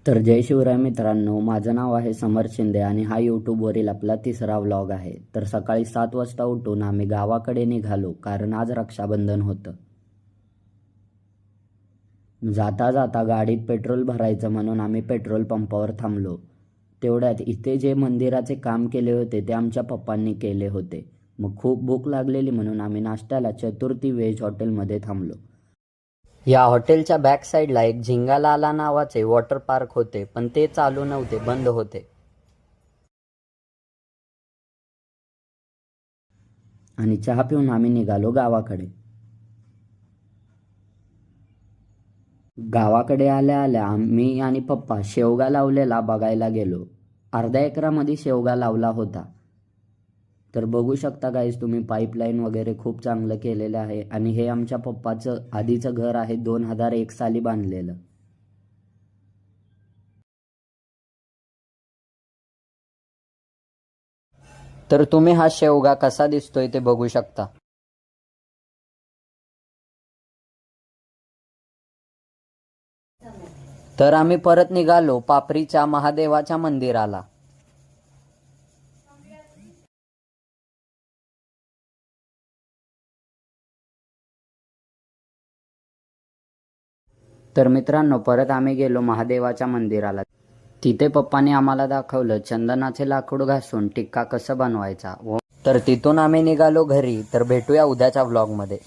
तर जय शिवराय मित्रांनो, माझं नाव आहे समर शिंदे आणि हा यूट्यूबवरील आपला तिसरा व्लॉग आहे. तर सकाळी 7 वाजता उठून आम्ही गावाकडे निघालो, कारण आज रक्षाबंधन होतं. जाता जाता गाडीत पेट्रोल भरायचं म्हणून आम्ही पेट्रोल पंपावर थांबलो. तेवढ्यात इथे जे मंदिराचे काम केले होते ते आमच्या पप्पांनी केले होते. मग खूप भूक लागलेली म्हणून आम्ही नाश्त्याला चतुर्थी व्हेज हॉटेलमध्ये थांबलो. या हॉटेलच्या बॅक साईडला एक झिंगालाला नावाचे वॉटर पार्क होते, पण ते चालू नव्हते, बंद होते. आणि चहा पिऊन आम्ही निघालो गावाकडे. गावाकडे आल्या आल्या आम्ही आणि पप्पा शेवगा लावलेला बघायला गेलो. अर्ध्या एकरामध्ये शेवगा लावला होता. तर बघू शकता गाईज तुम्ही, पाईपलाईन वगैरे खूप चांगलं केलेलं आहे. आणि हे आमच्या पप्पाचं आधीचं घर आहे, 2001 साली बांधलेलं. तर तुम्ही हा शेवगा कसा दिसतोय ते बघू शकता. तर आम्ही परत निघालो पापरीच्या महादेवाच्या मंदिराला. तर मित्रांनो, परत आम्ही गेलो महादेवाच्या मंदिराला. तिथे पप्पाने आम्हाला दाखवलं चंदनाचे लाकूड घासून टिक्का कसं बनवायचा. तर तिथून आम्ही निघालो घरी. तर भेटूया उद्याच्या व्लॉगमध्ये.